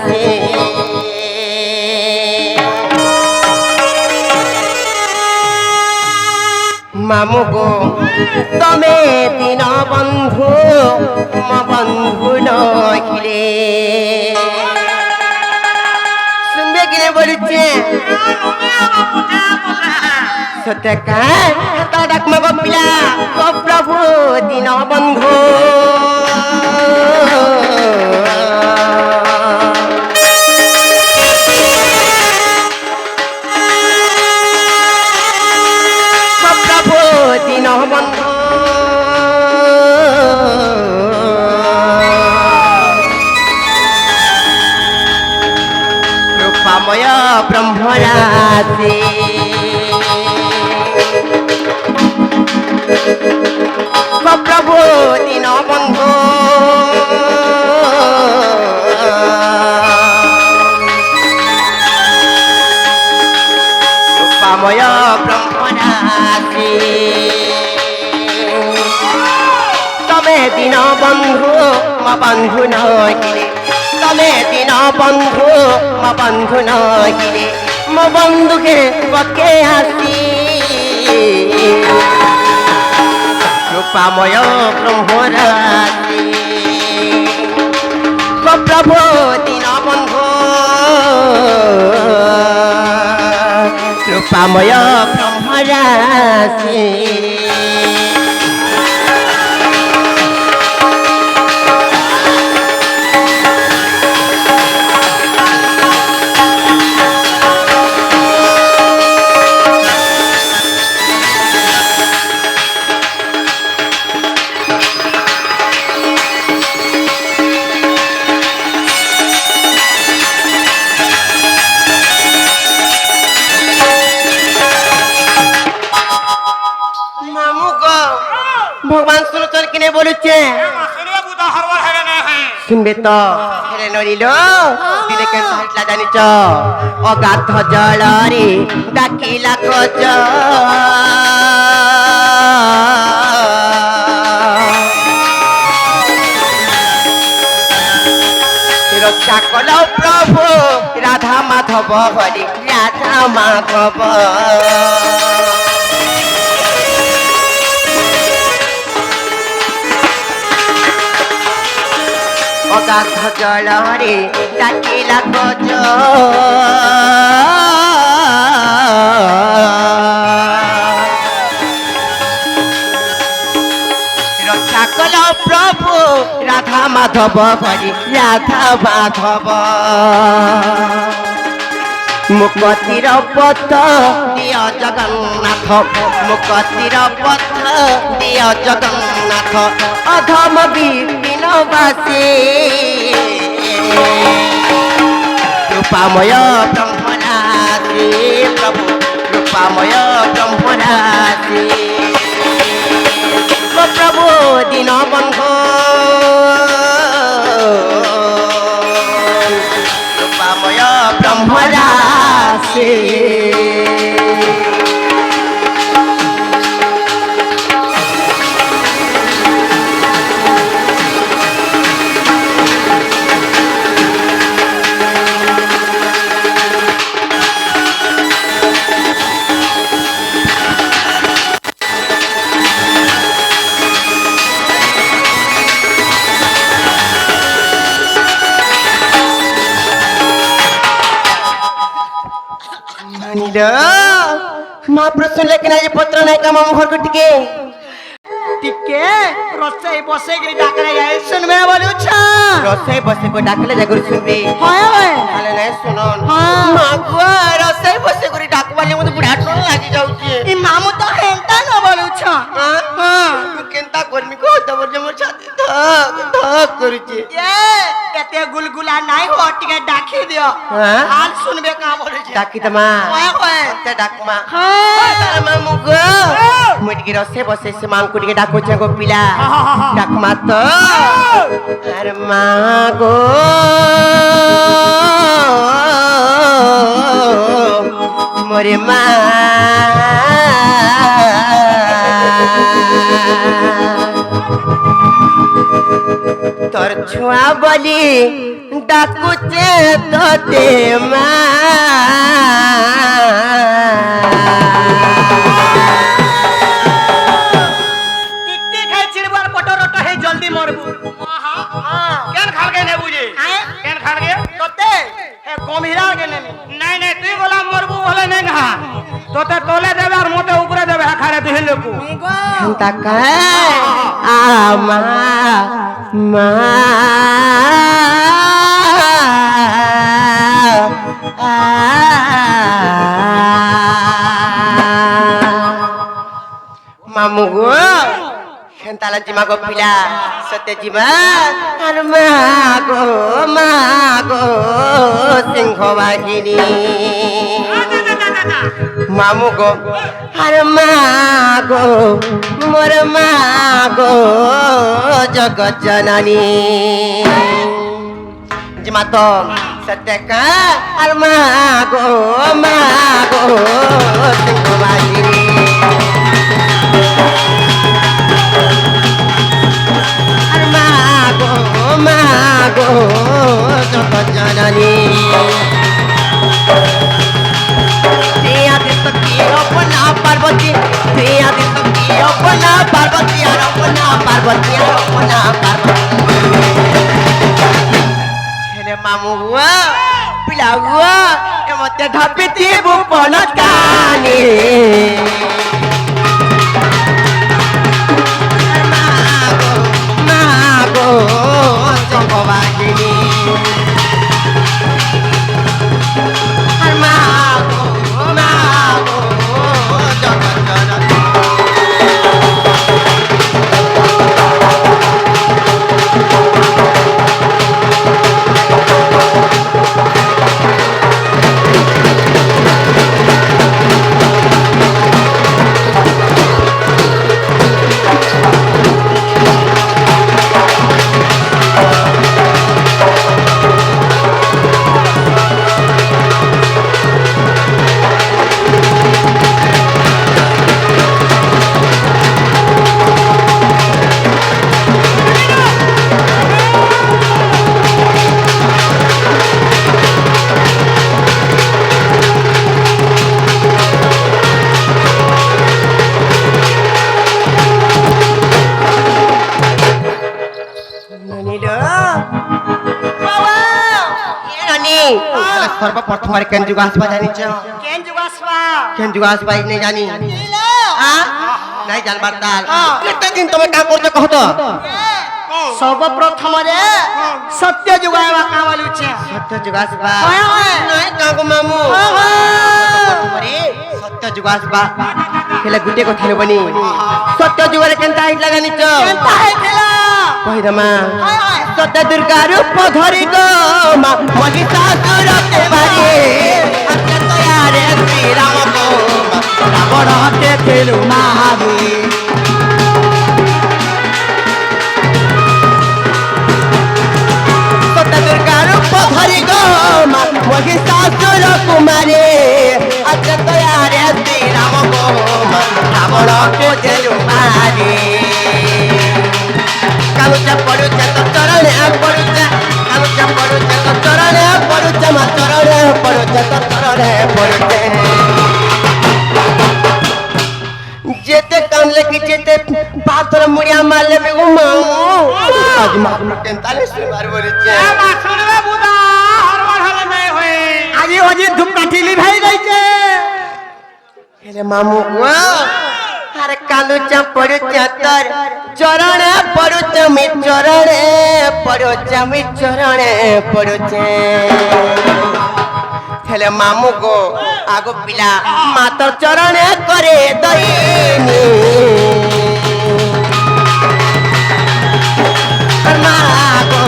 से मामू गो तमे दिन बंधु म बंधु नखिले सुनबे कि नहीं बोलुचे सत्य का तो डाकमा गो पिला गो प्रभु दिन बंधु दिन बंधु रूपामय ब्रह्मराशि प्रभु दिन बंधु रूपामय ब्रह्मराशि तमे दिन बंधु म बंधु नखिले तमे दिन बंधु म बंधु नखिले म बंधु के पके आसी रूपामय ब्रह्मराशि प्रभु दिन बंधु रूपामय ब्रह्मराशि भगवान सुनो चल किने बोलुचे सुनबे तो हेरे नरिलो दिने के हाटला जानि छ अगाध जलरे डाकिला कच रक्षा कलो प्रभु राधा माधव हरि राधा माधव अगाध जलरे डाकिला गज रक्षा कल प्रभु राधा माधव हरि राधा माधव मुक्तिर पथ दिय जगन्नाथ मुक्तिर पथ दिय जगन्नाथ अधम विपिन वासी रूपामय ब्रह्मराशि प्रभु रूपामय ब्रह्मराशि प्रभु दिन बंधु रूपामय ब्रह्मराशि महाप्रश्न लेकिन आज पत्र नहीं का मामू घर को टिके रसोई बसे के डाकले जाए सुनबे बोलू छ रसोई बसे को डाकले जागर सुनबे हाय हाय हाले नहीं सुनो हां मागुआ रसोई बसे को डाकवाले मते बुढ़ा टोन लागी जाउची ई मामू तो हेंता न बोलू छ हां तू केंता करमी को दबर जे मोर छाती धक धक करूची ए एते गुलगुला नाही हो टिके डाकी दियो हाल सुनबे का बोलू छी डाकी तमा हाय हाय ते डाकमा हां मामू गो मुटकी रसोई बसे से मांग को टिके डाको छ गो पिला डाकमा तो अरे मागो मोरे माँ तोर छुआ বলি ডাকুছে তোতে মা টিকটি খাই ছিড়বার পটরটো হে জলদি মরবু কেন খালগে নে বুঝে কেন খালগে তোতে হে গম্ভীরা কে নেমি নাই নাই তুই বলা মরবু বলে নাই ঘা তোতে তোলে দেবে আর মতে উপরে দেবে খারে তুই লোকু তাকা আমা মা মামু গো খেন্তালা জিমা গো পিলা সত্য জিমা আর মা গো সিংহ বাহিনী মামু গো আর মা গো মোর মা গো জগৎ জননী জিমা তো সত্য কা আর মা গো সিংহ বাহিনী মাগো জগৎ জননী अपना पार्वती अपना पार्वती और अपना पार्वती और अपना पार्वती हेले मामू हुआ पिला हुआ मते ढापीती बुपन कानी मागो जगवाहिनी सर्वप्रथम केन जुग आसबा जानी छ केन जुग आसबा नहीं जानी नहीं जानबार ताल केते दिन तुम का करते कह तो सर्वप्रथम रे सत्य जुग आवा का वालू छ सत्य जुग आसबा नहीं कागो मामू रे सत्य जुग आसबा खेला गुटे को खेलो बनी सत्य जुग रे केनता हिट लगानी छ केनता हिटला कहि दमा सत्य दुर्गा रूप धरि गो महिषासुर के मारे अत्य तयारे श्री राम को रावण के खेलु मारे सत्य दुर्गा रूप धरि गो महिषासुर कुमारे अत्य तयारे श्री राम को रावण के खेलु मारे कालुचा पड़ुचा तो चरण पड़ुचा कालुचा पड़ुचा तो चरण पड़ुचा मा चरण पड़ुचा तो चरण पड़ुचे जेते काम लेके जेते पाथर मुड़िया मारले बे मामू आज मामू टेंताले सुनबार बोलिचे मा सुनबे बुदा हर बढ़ले नहीं होए আজি আজি ধূপকাঠি লিভাই যাইছে হেলে মামু গো আরে কালুচা পড়ুচা তোর চরণে পড়ুচা মি চরণে পড়ুচা মি চরণে পড়ুচে হেলে মামু গো আগো পিলা মাতর চরণে করে দইনি মাগো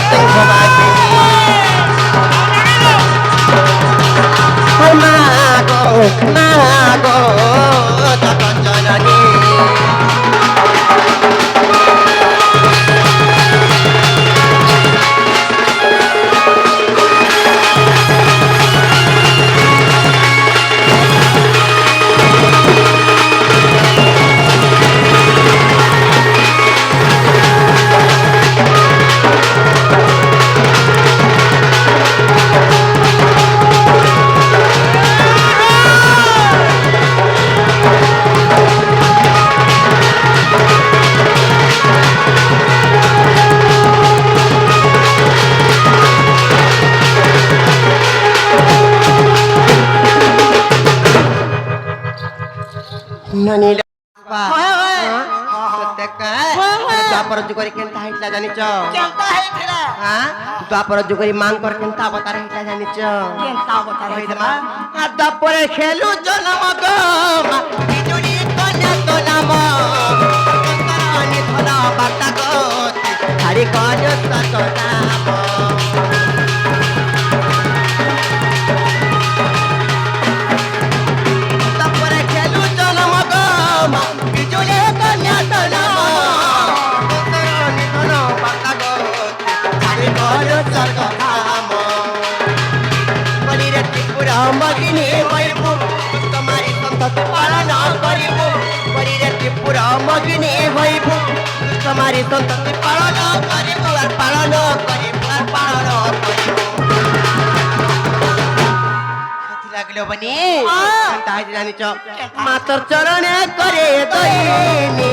সিংহ বাহিনী মাগো জগৎ জননী नील द्वापर जुगरी केनता हेतला जानिच केनता हेतला हां द्वापर जुगरी मांग कर केनता अवतार हेतला जानिच केनता अवतार हेतला द्वापर खेलु जन्म गो बिजुली कन्या तो नाम कंकरानी धन बाटा गो हरि कज सत नाम द्वापर खेलु जन्म गो बिजुली कन्या तो नाम कंकरानी धन बाटा गो हरि कज सत नाम बलिरे त्रिपुरा मगिनी भइबु तुम्हारी संतति पालन करिबु बलिरे त्रिपुरा मगिनी भइबु तुम्हारी संतति पालन करिबु और पालन करिबु और पालन करिबु कथि लागलो बनी ताहि जानिच मातर चरण करे दैनी